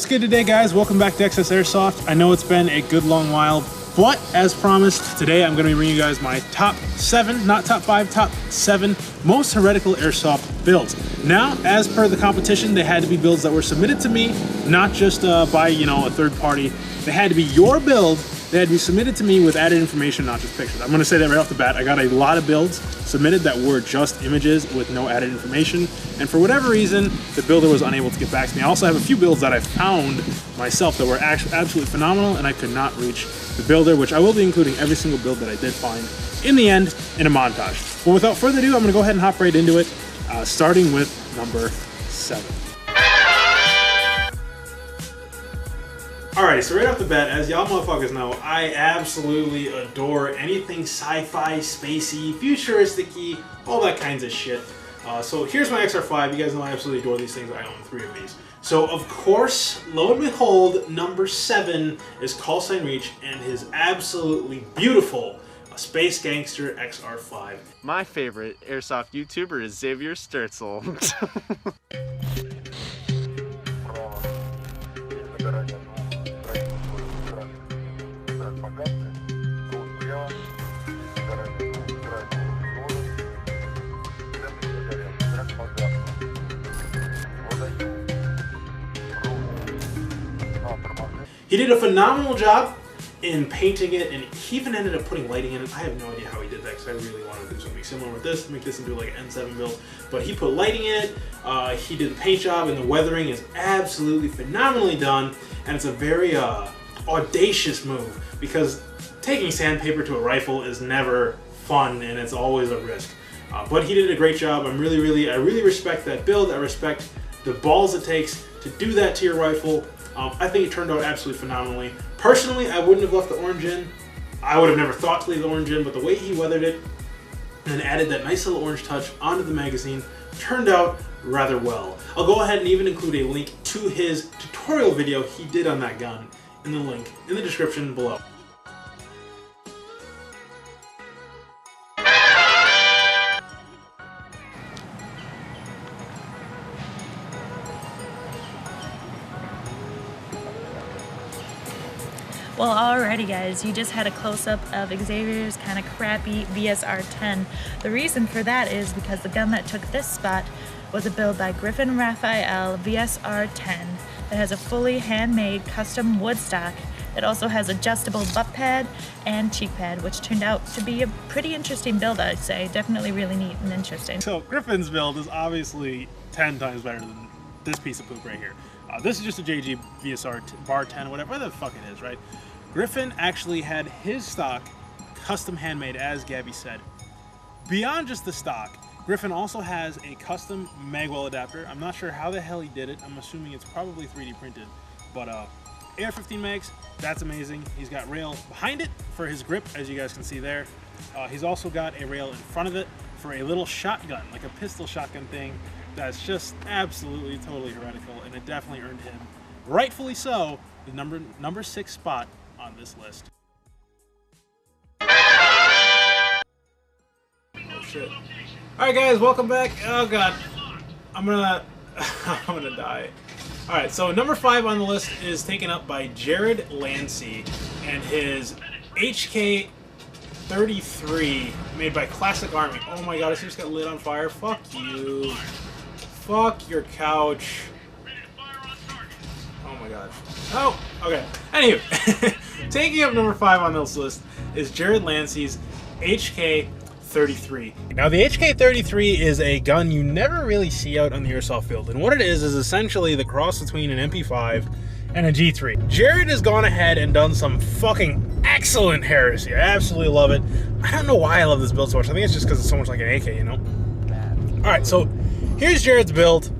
good today, guys? Welcome back to XS Airsoft. I know it's been a good long while, but as promised, today I'm going to be bringing you guys my top 7, not top 5, top 7 most heretical airsoft builds. Now, as per the competition, they had to be builds that were submitted to me, not just by, a third party. They had to be your build. They had to be submitted to me with added information, not just pictures. I'm going to say that right off the bat. I got a lot of builds submitted that were just images with no added information. And for whatever reason, the builder was unable to get back to me. I also have a few builds that I found myself that were absolutely phenomenal, and I could not reach the builder, which I will be including every single build that I did find in the end in a montage. But without further ado, I'm going to go ahead and hop right into it, starting with number 7. Alright, so right off the bat, as y'all motherfuckers know, I absolutely adore anything sci-fi, spacey, futuristic-y, all that kinds of shit. So here's my XR5. You guys know I absolutely adore these things. I own 3 of these. So of course, lo and behold, number 7 is Callsign Reach and his absolutely beautiful Space Gangster XR5. My favorite airsoft YouTuber is Xavier Sturzel. He did a phenomenal job in painting it, and he even ended up putting lighting in it. I have no idea how he did that, because I really wanted to do something similar with this, make this into like an N7 build. But he put lighting in it, he did the paint job, and the weathering is absolutely phenomenally done. And it's a very audacious move, because taking sandpaper to a rifle is never fun, and it's always a risk. But he did a great job. I really respect that build. I respect the balls it takes to do that to your rifle. I think it turned out absolutely phenomenally. Personally, I wouldn't have left the orange in. I would have never thought to leave the orange in, but the way he weathered it and added that nice little orange touch onto the magazine turned out rather well. I'll go ahead and even include a link to his tutorial video he did on that gun in the link in the description below. Well, alrighty guys, you just had a close-up of Xavier's kind of crappy VSR-10. The reason for that is because the gun that took this spot was a build by Griffin Raphael VSR-10 that has a fully handmade custom wood stock. It also has adjustable butt pad and cheek pad, which turned out to be a pretty interesting build, I'd say. Definitely really neat and interesting. So Griffin's build is obviously 10 times better than this piece of poop right here. This is just a JG VSR bar 10, whatever the fuck it is, right? Griffin actually had his stock custom handmade, as Gabby said. Beyond just the stock, Griffin also has a custom magwell adapter. I'm not sure how the hell he did it. I'm assuming it's probably 3D printed, but AR-15 mags, that's amazing. He's got rail behind it for his grip, as you guys can see there. He's also got a rail in front of it for a little shotgun, like a pistol shotgun thing. That's just absolutely totally heretical, and it definitely earned him, rightfully so, the number 6 spot on this list. Oh shit. Alright guys, welcome back. Oh god. I'm gonna die. Alright, so number 5 on the list is taken up by Jared Lancey and his HK33 made by Classic Army. Oh my god, I just got lit on fire. Fuck you. Fuck your couch. Oh my god. Oh, okay. Anywho, taking up number 5 on this list is Jared Lancey's HK33. Now, the HK33 is a gun you never really see out on the airsoft field, and what it is essentially the cross between an MP5 and a G3. Jared has gone ahead and done some fucking excellent Heresy. I absolutely love it. I don't know why I love this build so much. I think it's just because it's so much like an AK, you know? Alright, so here's Jared's build.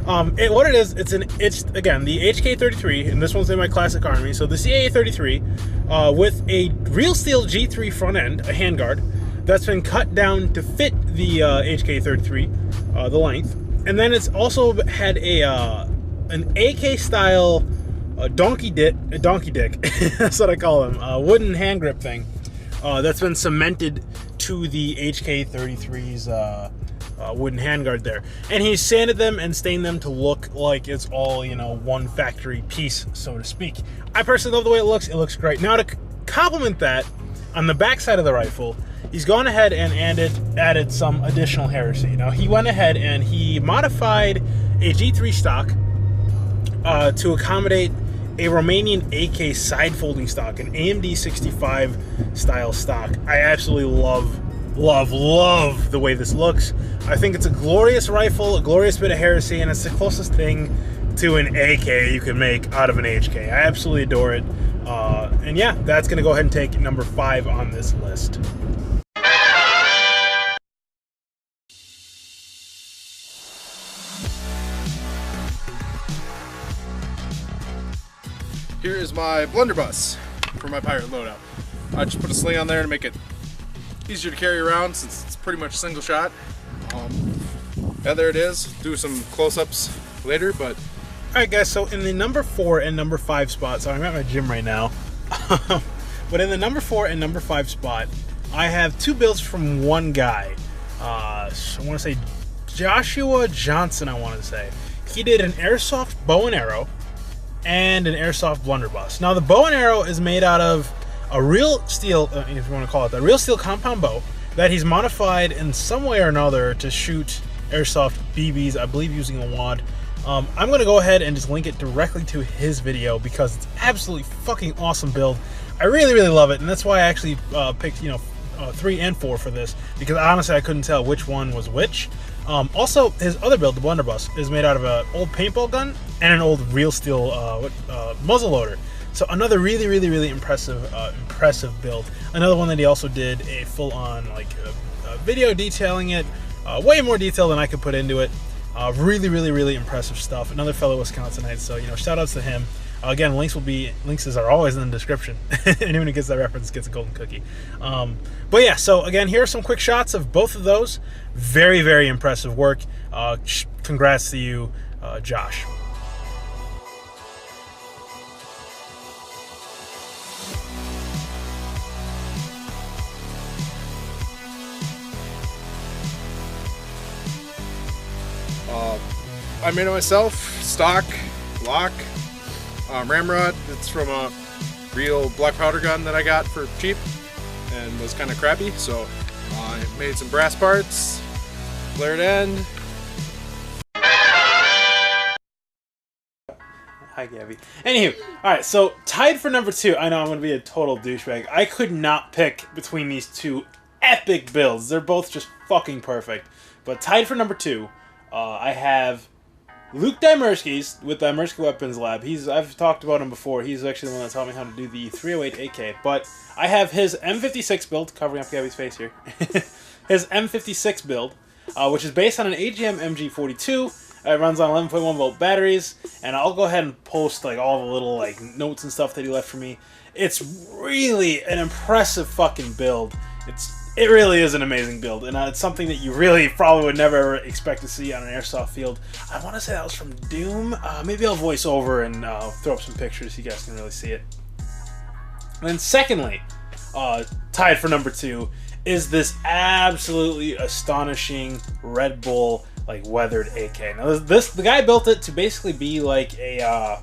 What it is, it's again the HK33, and this one's in my Classic Army. So the CAA33 with a real steel G3 front end, a handguard that's been cut down to fit the HK33, the length, and then it's also had an AK style donkey dick. That's what I call them, wooden hand grip thing that's been cemented to the HK33's wooden handguard there. And he sanded them and stained them to look like it's all, you know, one factory piece, so to speak. I personally love the way it looks. It looks great. Now, to complement that, on the back side of the rifle, he's gone ahead and added some additional Heresy. Now, he went ahead and he modified a G3 stock to accommodate a Romanian AK side folding stock, an AMD 65 style stock. I absolutely love the way this looks. I think it's a glorious rifle, a glorious bit of Heresy, and it's the closest thing to an AK you can make out of an HK. I absolutely adore it. And yeah, that's going to go ahead and take number 5 on this list. Here is my blunderbuss for my pirate loadout. I just put a sling on there to make it easier to carry around since it's pretty much single shot. Yeah, there it is. Do some close-ups later, but... Alright guys, so in the number 4 and number 5 spot, so I'm at my gym right now, but in the number 4 and number 5 spot, I have 2 builds from one guy. I want to say Joshua Johnson, I want to say. He did an airsoft bow and arrow and an airsoft blunderbuss. Now the bow and arrow is made out of a real steel, if you want to call it that, real steel compound bow that he's modified in some way or another to shoot airsoft BBs, I believe using a wad. I'm going to go ahead and just link it directly to his video because it's absolutely fucking awesome build. I really love it, and that's why I actually picked, you know, 3 and 4 for this, because honestly I couldn't tell which one was which. Also, his other build, the blunderbuss, is made out of an old paintball gun and an old real steel muzzle loader. So another really impressive build. Another one that he also did a full-on like video detailing it, way more detail than I could put into it. Really impressive stuff. Another fellow Wisconsinite, so you know, shout outs to him. Again, links are always in the description. Anyone who gets that reference gets a golden cookie. But yeah, so again, here are some quick shots of both of those. Very impressive work. Congrats to you, Josh. I made it myself, stock, lock, ramrod. It's from a real black powder gun that I got for cheap and was kind of crappy, so I made some brass parts, flared end. Hi, Gabby. Anywho, alright, so tied for number 2. I know I'm going to be a total douchebag. I could not pick between these 2 epic builds. They're both just fucking perfect. But tied for number 2, I have Luke Dymersky's with Dymersky Weapons Lab. I've talked about him before. He's actually the one that taught me how to do the 308 AK. But I have his M56 build, covering up Gabby's face here. His M56 build, which is based on an AGM MG42. It runs on 11.1 volt batteries, and I'll go ahead and post like all the little like notes and stuff that he left for me. It's really an impressive fucking build. It really is an amazing build, and it's something that you really probably would never ever expect to see on an airsoft field. I want to say that was from Doom. Maybe I'll voice over and throw up some pictures so you guys can really see it. And then secondly, tied for number 2, is this absolutely astonishing Red Bull like weathered AK. Now the guy built it to basically be like a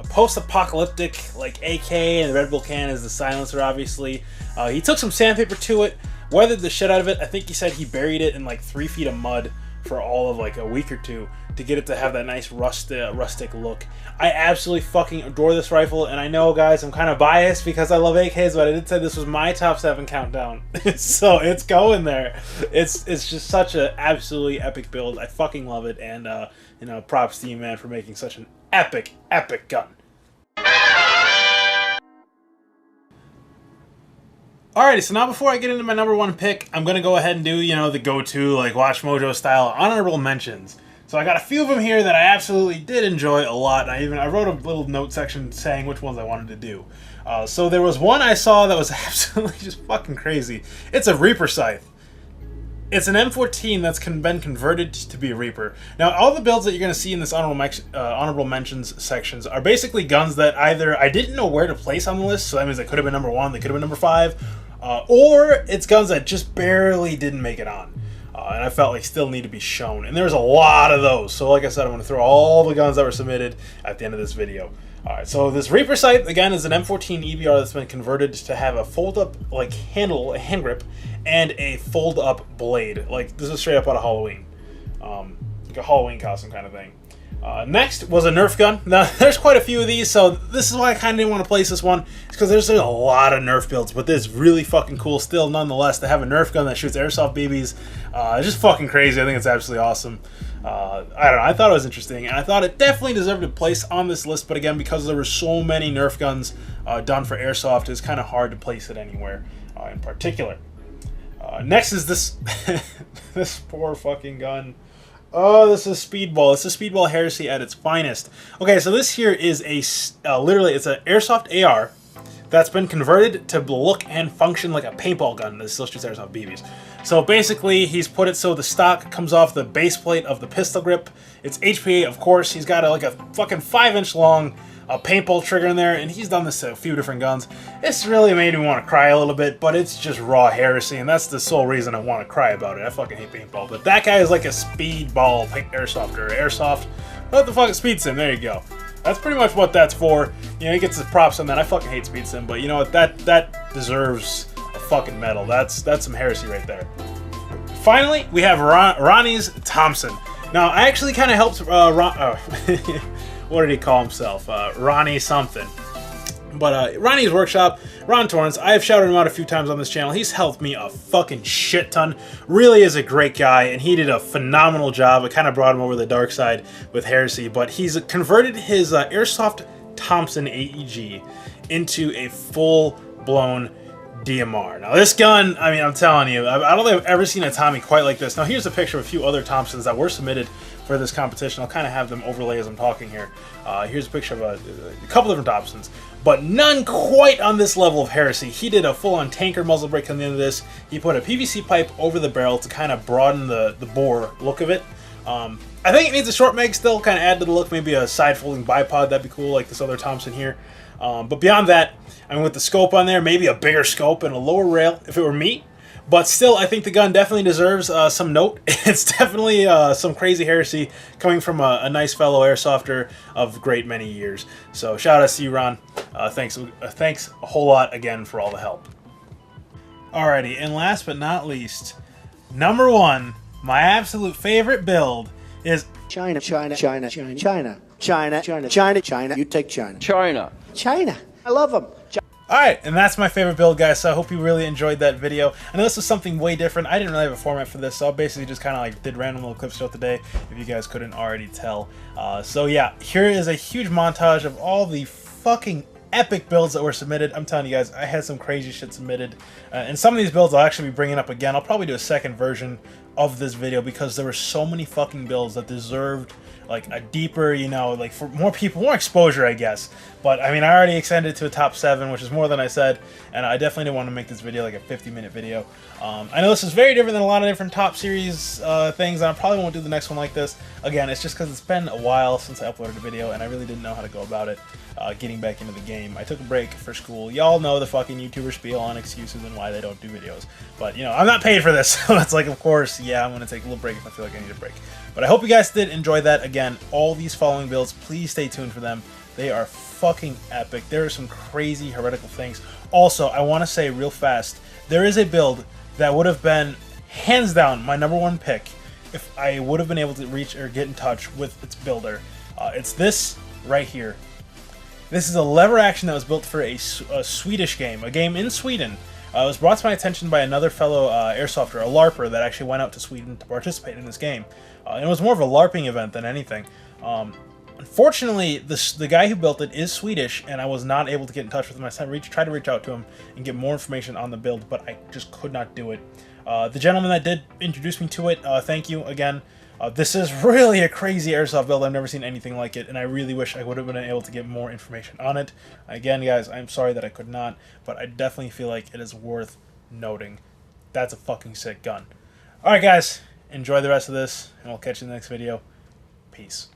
post-apocalyptic like AK, and the Red Bull can is the silencer, obviously. He took some sandpaper to it, weathered the shit out of it. I think he said he buried it in like 3 feet of mud for all of like a week or 2 to get it to have that nice rustic look. I absolutely fucking adore this rifle, and I know, guys, I'm kind of biased because I love AKs, but I did say this was my top 7 countdown, so it's going there. It's just such an absolutely epic build. I fucking love it, and you know, props to you, man, for making such an epic gun. Alrighty, so now before I get into my number 1 pick, I'm going to go ahead and do, you know, the go-to, like, Watch Mojo style honorable mentions. So I got a few of them here that I absolutely did enjoy a lot, and I wrote a little note section saying which ones I wanted to do. So there was one I saw that was absolutely just fucking crazy. It's a Reaper scythe. It's an M14 that's been converted to be a Reaper. Now, all the builds that you're going to see in this honorable mentions sections are basically guns that either I didn't know where to place on the list, so that means they could have been number 1, they could have been number 5, or it's guns that just barely didn't make it on. and I felt like still need to be shown. And there's a lot of those. So like I said, I'm going to throw all the guns that were submitted at the end of this video. Alright, so this Reaper sight, again, is an M14 EBR that's been converted to have a fold-up like handle, a hand grip, and a fold-up blade. Like, this is straight up out of Halloween. Like a Halloween costume kind of thing. Next was a Nerf gun. Now, there's quite a few of these, so this is why I kind of didn't want to place this one. It's because there's a lot of Nerf builds, but this is really fucking cool still, nonetheless, to have a Nerf gun that shoots airsoft BBs. It's just fucking crazy. I think it's absolutely awesome. I don't know. I thought it was interesting, and I thought it definitely deserved a place on this list, but again, because there were so many Nerf guns done for airsoft, it's kind of hard to place it anywhere in particular. Next is this this poor fucking gun. Oh, this is Speedball. This is Speedball Heresy at its finest. Okay, so this here is literally, it's an airsoft AR that's been converted to look and function like a paintball gun that still shoots airsoft BBs. So basically, he's put it so the stock comes off the base plate of the pistol grip. It's HPA, of course. He's got like a fucking 5-inch long paintball trigger in there, and he's done this to a few different guns. It's really made me want to cry a little bit, but it's just raw heresy, and that's the sole reason I want to cry about it. I fucking hate paintball, but that guy is like a speedball airsoft, or airsoft. What the fuck is Speed Sim? There you go. That's pretty much what that's for. You know, he gets his props on that. I fucking hate Speed Sim, but you know what? That deserves a fucking medal. That's some heresy right there. Finally, we have Ronnie's Thompson. Now, I actually kind of helped what did he call himself? Ronnie something. But Ronnie's Workshop, Ron Torrance, I have shouted him out a few times on this channel. He's helped me a fucking shit ton. Really is a great guy, and he did a phenomenal job. I kind of brought him over the dark side with Heresy, but he's converted his Airsoft Thompson AEG into a full-blown DMR. Now this gun, I mean, I'm telling you, I don't think I've ever seen a Tommy quite like this. Now here's a picture of a few other Thompsons that were submitted for this competition. I'll kind of have them overlay as I'm talking here. Here's a picture of a couple different Thompsons, but none quite on this level of Heresy. He did a full-on tanker muzzle brake on the end of this. He put a PVC pipe over the barrel to kind of broaden the bore look of it. I think it needs a short mag still, kind of add to the look, maybe a side-folding bipod, that'd be cool, like this other Thompson here. But beyond that, I mean, with the scope on there, maybe a bigger scope and a lower rail if it were me. But still, I think the gun definitely deserves some note. It's definitely some crazy heresy coming from a nice fellow airsofter of great many years. So shout out to you, Ron. Thanks a whole lot again for all the help. Alrighty, and last but not least, number one, my absolute favorite build is China, China, China, China, China, China, China, China, China. You take China. China. China. I love them. Alright, and that's my favorite build, guys, so I hope you really enjoyed that video. I know this was something way different. I didn't really have a format for this, so I basically just kind of like did random little clips throughout the day, if you guys couldn't already tell. So yeah, here is a huge montage of all the fucking epic builds that were submitted. I'm telling you guys, I had some crazy shit submitted. And some of these builds I'll actually be bringing up again. I'll probably do a second version of this video because there were so many fucking builds that deserved like a deeper, you know, like for more people, more exposure, I guess. But I mean, I already extended it to a top 7, which is more than I said, and I definitely didn't want to make this video like a 50-minute video. I know this is very different than a lot of different top series things, and I probably won't do the next one like this. Again, it's just because it's been a while since I uploaded a video, and I really didn't know how to go about it, getting back into the game. I took a break for school. Y'all know the fucking YouTuber spiel on excuses and why they don't do videos. But, you know, I'm not paid for this, so it's like, of course, yeah, I'm going to take a little break if I feel like I need a break. But I hope you guys did enjoy that. Again, all these following builds, please stay tuned for them. They are fucking epic. There are some crazy heretical things. Also, I want to say real fast, there is a build that would have been hands down my #1 pick if I would have been able to reach or get in touch with its builder. It's this right here. This is a lever action that was built for a Swedish game, a game in Sweden. It was brought to my attention by another fellow airsofter, a LARPer, that actually went out to Sweden to participate in this game. It was more of a LARPing event than anything. Unfortunately, the guy who built it is Swedish, and I was not able to get in touch with him. I tried to reach out to him and get more information on the build, but I just could not do it. The gentleman that did introduce me to it, thank you again. This is really a crazy airsoft build. I've never seen anything like it, and I really wish I would have been able to get more information on it. Again, guys, I'm sorry that I could not, but I definitely feel like it is worth noting. That's a fucking sick gun. Alright, guys, enjoy the rest of this, and we'll catch you in the next video. Peace.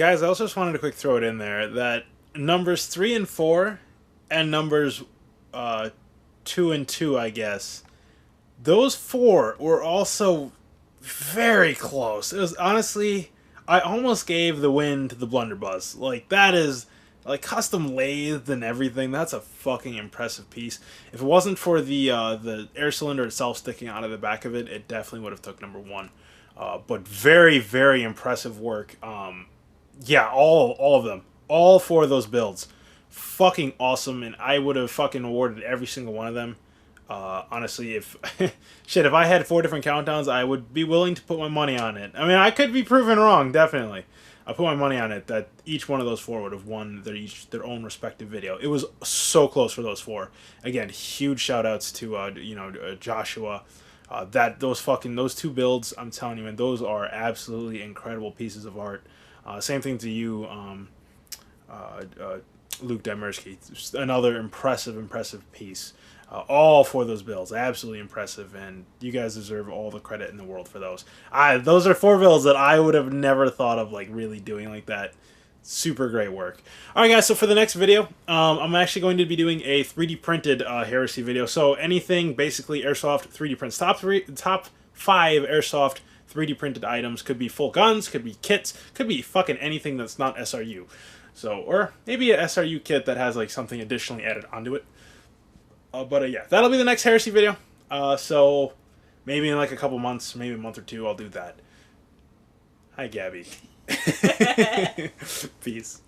Guys, I also just wanted to quick throw it in there that numbers 3 and 4 and numbers 2 and 2, I guess, those 4 were also very close. It was honestly, I almost gave the win to the blunderbuss. Like, that is, like, custom lathed and everything. That's a fucking impressive piece. If it wasn't for the air cylinder itself sticking out of the back of it, it definitely would have took number 1. But very, very impressive work. Yeah, all of them. All 4 of those builds. Fucking awesome, and I would have fucking awarded every single one of them. Honestly, if if I had 4 different countdowns, I would be willing to put my money on it. I mean, I could be proven wrong, definitely. I put my money on it that each one of those 4 would have won their own respective video. It was so close for those 4. Again, huge shout outs to Joshua. Those 2 builds, I'm telling you, man, those are absolutely incredible pieces of art. Same thing to you, Luke Demersky. Just another impressive piece. All 4 of those builds, absolutely impressive, and you guys deserve all the credit in the world for those. Those are 4 builds that I would have never thought of like really doing like that. Super great work. All right, guys. So for the next video, I'm actually going to be doing a 3D printed Heresy video. So anything basically airsoft 3D prints. Top 5 airsoft 3D printed items. Could be full guns, could be kits, could be fucking anything that's not SRU. So, or maybe a SRU kit that has like something additionally added onto it. Yeah, that'll be the next Heresy video. So maybe in like a couple months, maybe a month or 2, I'll do that. Hi, Gabby. Peace.